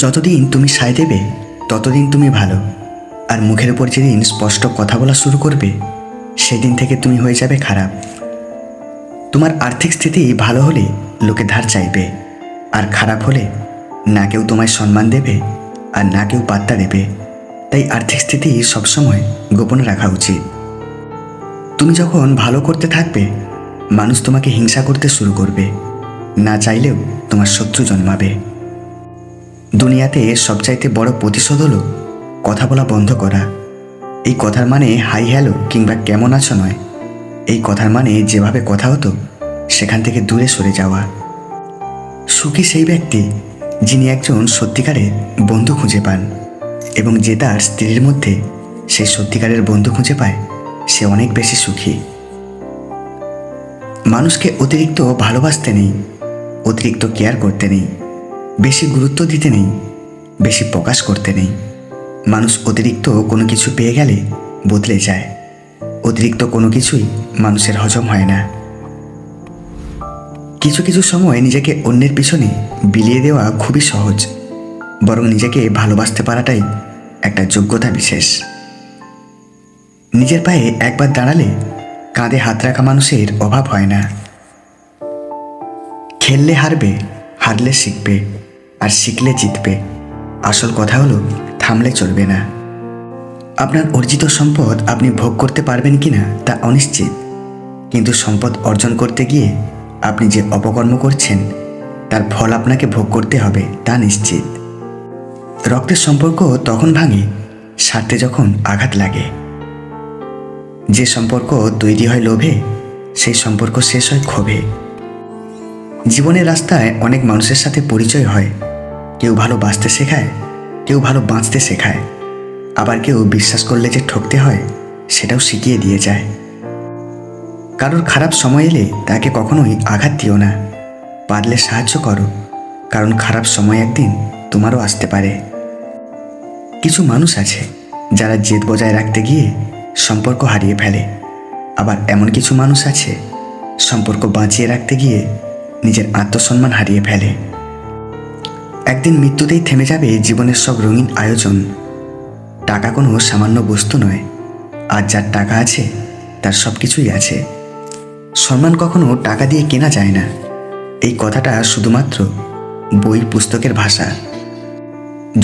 যতদিন তুমি সায় দেবে ততদিন তুমি ভালো। আর মুখের উপর যেদিন স্পষ্ট কথা বলা শুরু করবে সেদিন থেকে তুমি হয়ে যাবে খারাপ। তোমার আর্থিক স্থিতি ভালো হলে লোকে ধার চাইবে, আর খারাপ হলে না কেউ তোমায় সম্মান দেবে আর না কেউ পাত্তা দেবে। তাই আর্থিক স্থিতি সবসময় গোপনে রাখা উচিত। তুমি যখন ভালো করতে থাকবে মানুষ তোমাকে হিংসা করতে শুরু করবে, না চাইলেও তোমার শত্রু জন্মাবে। দুনিয়াতে সবচাইতে বড় প্রতিশোধ হলো কথা বলা বন্ধ করা। এই কথার মানে হাই হ্যালো কিংবা কেমন আছো নয়, এই কথার মানে যেভাবে কথা হতো সেখান থেকে দূরে সরে যাওয়া। সুখী সেই ব্যক্তি যিনি একজন সত্যিকারের বন্ধু খুঁজে পান, এবং যে তার স্ত্রীর মধ্যে সেই সত্যিকারের বন্ধু খুঁজে পায় সে অনেক বেশি সুখী। মানুষকে অতিরিক্ত ভালোবাসতে নেই, অতিরিক্ত কেয়ার করতে নেই, বেশি গুরুত্ব দিতে নেই, বেশি প্রকাশ করতে নেই। মানুষ অতিরিক্ত কোনো কিছু পেয়ে গেলে বদলে যায়, অতিরিক্ত কোনো কিছুই মানুষের হজম হয় না। কিছু কিছু সময় নিজেকে অন্যের পিছনে বিলিয়ে দেওয়া খুবই সহজ, বরং নিজেকে ভালোবাসতে পারাটাই একটা যোগ্যতা বিশেষ। নিজের পায়ে একবার দাঁড়ালে কাঁধে হাত রাখা মানুষের অভাব হয় না। খেললে হারবে, হারলে শিখবে, আর শিখলে জিতবে। আসল কথা হলো থামলে চলবে না। আপনার অর্জিত সম্পদ আপনি ভোগ করতে পারবেন কিনা তা অনিশ্চিত, কিন্তু সম্পদ অর্জন করতে গিয়ে আপনি যে অপকর্ম করছেন তার ফল আপনাকে ভোগ করতে হবে তা নিশ্চিত। রক্তের সম্পর্ক তখন ভাঙে স্বার্থে যখন আঘাত লাগে। যে সম্পর্ক তৈরি হয় লোভে সেই সম্পর্ক শেষ হয় ক্ষোভে। জীবনের রাস্তায় অনেক মানুষের সাথে পরিচয় হয়। কেউ ভালো বাঁচতে শেখায়, কেউ ভালো বাঁচতে শেখায়, আবার কেউ বিশ্বাস করলে যে ঠকতে হয় সেটাও শিখিয়ে দিয়ে যায়। কারোর খারাপ সময় এলে তাকে কখনোই আঘাত দিও না, পারলে সাহায্য করো, কারণ খারাপ সময় একদিন তোমারও আসতে পারে। কিছু মানুষ আছে যারা জেদ বজায় রাখতে গিয়ে সম্পর্ক হারিয়ে ফেলে, আবার এমন কিছু মানুষ আছে সম্পর্ক বাঁচিয়ে রাখতে গিয়ে নিজের আত্মসম্মান হারিয়ে ফেলে। একদিন মৃত্যুতেই থেমে যাবে জীবনের সব রঙিন আয়োজন। টাকা কোনো সামান্য বস্তু নয়, আর যার টাকা আছে তার সব কিছুই আছে। সম্মান কখনো টাকা দিয়ে কেনা যায় না, এই কথাটা শুধুমাত্র বই পুস্তকের ভাষা।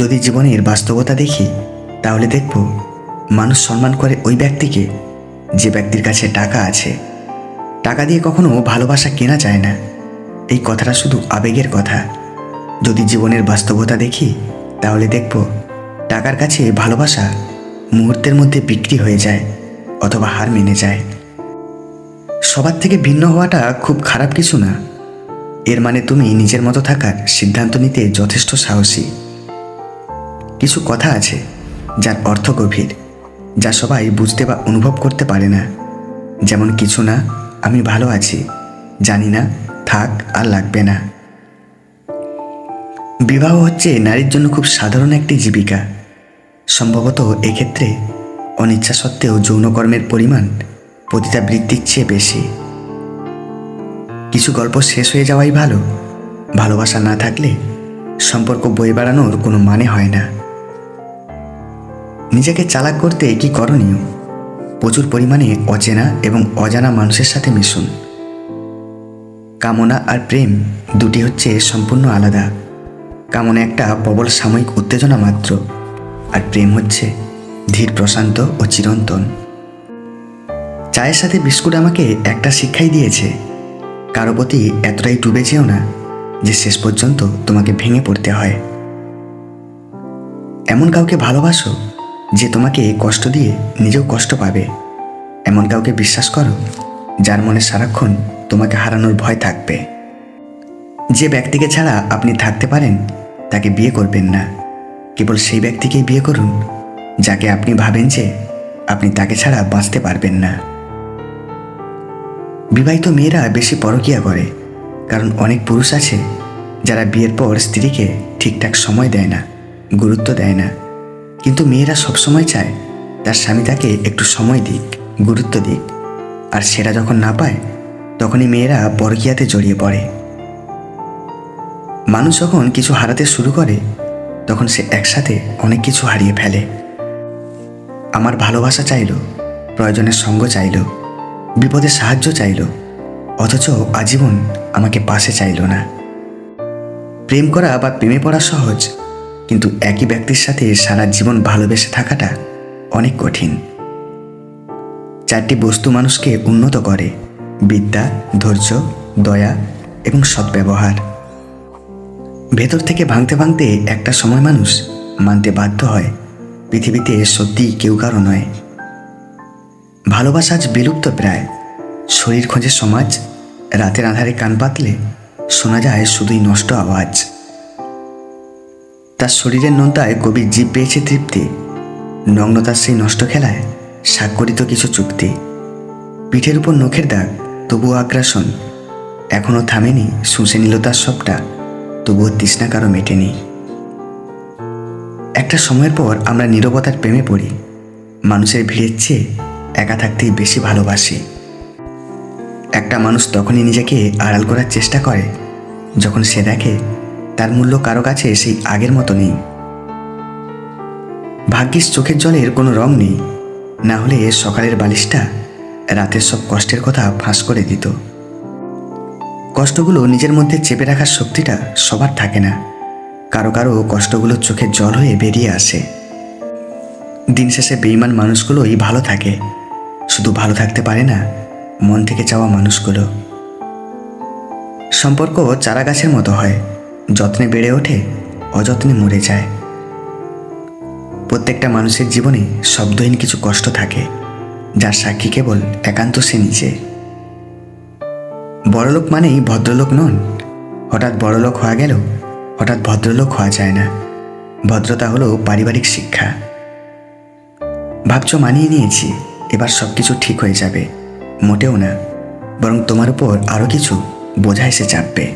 যদি জীবনের বাস্তবতা দেখি তাহলে দেখব মানুষ সম্মান করে ওই ব্যক্তিকে যে ব্যক্তির কাছে টাকা আছে। টাকা দিয়ে কখনো ভালোবাসা কেনা যায় না, এই কথাটা শুধু আবেগের কথা। যদি জীবনের বাস্তবতা দেখি তাহলে দেখব টাকার কাছে ভালোবাসা মুহূর্তের মধ্যে বিক্রি হয়ে যায় অথবা হার মেনে যায়। সবার থেকে ভিন্ন হওয়াটা খুব খারাপ কিছু না, এর মানে তুমি নিজের মতো থাকার সিদ্ধান্ত নিতে যথেষ্ট সাহসী। কিছু কথা আছে যার অর্থ গভীর, যা সবাই বুঝতে বা অনুভব করতে পারে না। যেমন কিছু না, আমি ভালো আছি, জানি না, থাক, আর লাগবে না। বিবাহ হচ্ছে নারীর জন্য খুব সাধারণ একটি জীবিকা। সম্ভবত এক্ষেত্রে অনিচ্ছা সত্ত্বেও যৌনকর্মের পরিমাণ পতিতাবৃত্তির চেয়ে বেশি। কিছু গল্প শেষ হয়ে যাওয়াই ভালো। ভালোবাসা না থাকলে সম্পর্ক বয়ে বেড়ানোর কোনো মানে হয় না। নিজেকে চালাক করতে কি করণীয়? প্রচুর পরিমাণে অচেনা এবং অজানা মানুষের সাথে মিশুন। কামনা আর প্রেম দুটি হচ্ছে সম্পূর্ণ আলাদা। কামনা একটা প্রবল সাময়িক উত্তেজনা মাত্র, আর প্রেম হচ্ছে ধীর, প্রশান্ত ও চিরন্তন। চায়ের সাথে বিস্কুট আমাকে একটা শিক্ষাই দিয়েছে, কারো প্রতি এতটাই ডুবে যেও না যে শেষ পর্যন্ত তোমাকে ভেঙে পড়তে হয়। এমন কাউকে ভালোবাসো যে তোমাকে কষ্ট দিয়ে নিজেও কষ্ট পাবে। এমন কাউকে বিশ্বাস করো যার মনে সারাক্ষণ তোমাকে হারানোর ভয় থাকবে। যে ব্যক্তিকে ছাড়া আপনি থাকতে পারেন তাকে বিয়ে করবেন না, কেবল সেই ব্যক্তিকেই বিয়ে করুন যাকে আপনি ভাবেন যে আপনি তাকে ছাড়া বাঁচতে পারবেন না। বিবাহিত মেয়েরা বেশি পরকীয়া করে, কারণ অনেক পুরুষ আছে যারা বিয়ের পর স্ত্রীকে ঠিকঠাক সময় দেয় না, গুরুত্ব দেয় না। কিন্তু মেয়েরা সবসময় চায় তার স্বামী তাকে একটু সময় দিক, গুরুত্ব দিক, আর সেটা যখন না পায় তখনই মেয়েরা পরকীয়াতে জড়িয়ে পড়ে। মানুষ যখন কিছু হারাতে শুরু করে তখন সে একসাথে অনেক কিছু হারিয়ে ফেলে। আমার ভালোবাসা চাইল, প্রয়োজনের সঙ্গ চাইল, বিপদে সাহায্য চাইল, অথচ আজীবন আমাকে পাশে চাইল না। প্রেম করা বা প্রেমে পড়া সহজ, কিন্তু একই ব্যক্তির সাথে সারা জীবন ভালোবেসে থাকাটা অনেক কঠিন। 4টি বস্তু মানুষকে উন্নত করে: বিদ্যা, ধৈর্য, দয়া এবং সদ্ব্যবহার। ভেতর থেকে ভাঙতে ভাঙতে একটা সময় মানুষ মানতে বাধ্য হয় পৃথিবীতে সত্যিই কেউ কারো নয়। ভালোবাসা আজ বিলুপ্ত প্রায়। শরীর খোঁজে সমাজ, রাতের আঁধারে কান পাতলে শোনা যায় শুধুই নষ্ট আওয়াজ। তার শরীরের নোনতায় গভীর জীব পেয়েছে তৃপ্তি, নগ্নতার সেই নষ্ট খেলায় স্বাক্ষরিত কিছু চুক্তি। পিঠের উপর নখের দাগ, তবুও আগ্রাসন, এখনও থামেনি, শুষে নিল তার সবটা, তবুও তৃষ্ণা কারো মেটেনি। একটা সময়ের পর আমরা নীরবতার প্রেমে পড়ি, মানুষের ভিড়ের চেয়ে একা থাকতেই বেশি ভালোবাসি। একটা মানুষ তখনই নিজেকে আড়াল করার চেষ্টা করে যখন সে দেখে তার মূল্য কারো কাছে সেই আগের মতো নেই। ভাগ্যিস চোখের জলের কোনো রং নেই, না হলে সকালের বালিশটা রাতের সব কষ্টের কথা ফাঁস করে দিত। কষ্টগুলো নিজের মধ্যে চেপে রাখার শক্তিটা সবার থাকে না, কারো কারো কষ্টগুলো চোখের জল হয়ে বেরিয়ে আসে। দিন শেষে বেঈমান মানুষগুলোই ভালো থাকে, শুধু ভালো থাকতে পারে না মন থেকে চাওয়া মানুষগুলো। সম্পর্ক চারা গাছের মতো হয়, যত্নে বেড়ে ওঠে, অযত্নে মরে যায়। প্রত্যেকটা মানুষের জীবনে শব্দহীন কিছু কষ্ট থাকে, যার সাক্ষী কেবল একান্ত সে নিজে। বড়লোক মানেই ভদ্রলোক নন, হঠাৎ বড়লোক হওয়া গেল হঠাৎ ভদ্রলোক হওয়া যায় না। ভদ্রতা হলো পারিবারিক শিক্ষা। ভাবছো মানিয়ে নিয়েছি, এবার সব কিছু ঠিক হয়ে যাবে, মোটেও না, বরং তোমার উপর আরও কিছু বোঝা এসে চাপবে।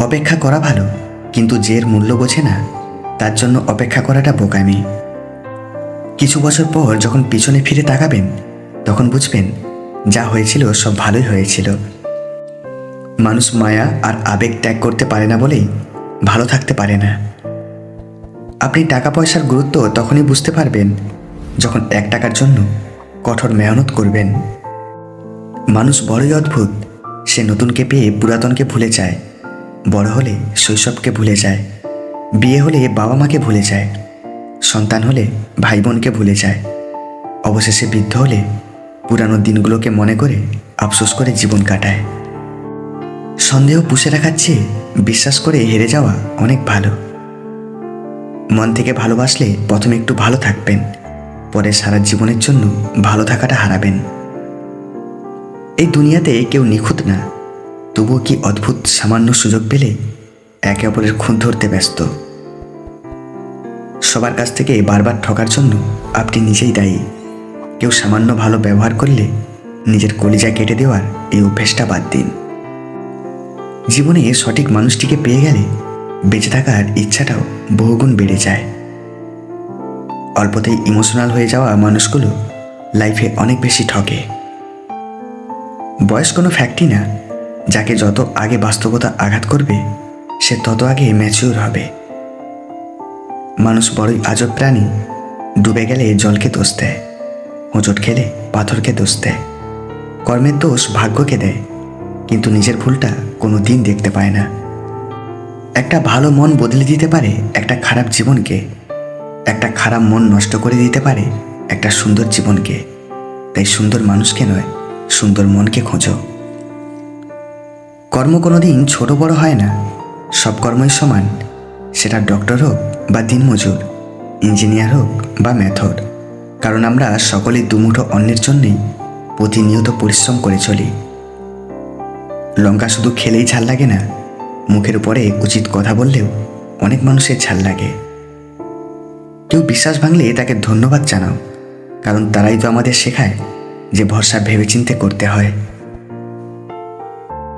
অপেক্ষা করা ভালো, কিন্তু যে এর মূল্য বোঝে না তার জন্য অপেক্ষা করাটা বোকামি। কিছু বছর পর যখন পিছনে ফিরে তাকাবেন, তখন বুঝবেন যা হয়েছিল সব ভালোই হয়েছিল। মানুষ মায়া আর আবেগ ত্যাগ করতে পারে না বলেই ভালো থাকতে পারে না। আপনি টাকা পয়সার গুরুত্ব তখনই বুঝতে পারবেন যখন 1 টাকার জন্য কঠোর মেহনত করবেন। মানুষ বড়ই অদ্ভুত, সে নতুনকে পেয়ে পুরাতনকে ভুলে যায়, বড় হলে শৈশবকে ভুলে যায়, বিয়ে হলে বাবা মাকে ভুলে যায়, সন্তান হলে ভাই বোনকে ভুলে যায়, অবশেষে বৃদ্ধ হলে পুরানো দিনগুলোকে মনে করে আফসোস করে জীবন কাটায়। সন্দেহ পুষে রাখার চেয়ে বিশ্বাস করে হেরে যাওয়া অনেক ভালো। মন থেকে ভালোবাসলে প্রথমে একটু ভালো থাকবেন, পরে সারা জীবনের জন্য ভালো থাকাটা হারাবেন। এই দুনিয়াতে কেউ নিখুঁত না, তবুও কি অদ্ভুত সামান্য সুযোগ পেলে একে অপরের খুন ধরতে ব্যস্ত। সবার কাছ থেকে বারবার ঠকার জন্য আপনি নিজেই দায়ী। কেউ সামান্য ভালো ব্যবহার করলে নিজের কলিজা কেটে দেওয়ার এই অভ্যেসটা বাদ দিন। জীবনে সঠিক মানুষটিকে পেয়ে গেলে বেঁচে থাকার ইচ্ছাটাও বহুগুণ বেড়ে যায়। অল্পতেই ইমোশনাল হয়ে যাওয়া মানুষগুলো লাইফে অনেক বেশি ঠকে। বয়স কোনো ফ্যাক্টই না, যাকে যত আগে বাস্তবতা আঘাত করবে সে তত আগে ম্যাচিউর হবে। মানুষ বড়ই আজব প্রাণী, ডুবে গেলে জলকে দোষ দেয়, হোঁচট খেলে পাথরকে দোষ দেয়, কর্মের দোষ ভাগ্যকে দেয়, কিন্তু নিজের ভুলটা কোনো দিন দেখতে পায় না। একটা ভালো মন বদলে দিতে পারে একটা খারাপ জীবনকে, একটা খারাপ মন নষ্ট করে দিতে পারে একটা সুন্দর জীবনকে। তাই সুন্দর মানুষকে নয়, সুন্দর মনকে খোঁজো। কর্ম কোনোদিন ছোট বড় হয় না, সব কর্মই সমান, সেটা ডক্টর হোক বা দিনমজুর, ইঞ্জিনিয়ার হোক বা মেথর। কারণ আমরা সকলেই দুমুঠো অন্যের জন্যেই প্রতিনিয়ত পরিশ্রম করে চলি। লঙ্কা শুধু খেলেই ঝাল লাগে না, মুখের উপরে উচিত কথা বললেও অনেক মানুষের ঝাল লাগে। কেউ বিশ্বাস ভাঙলে তাকে ধন্যবাদ জানাও, কারণ তারাই তো আমাদের শেখায় যে ভরসা ভেবেচিন্তে করতে হয়।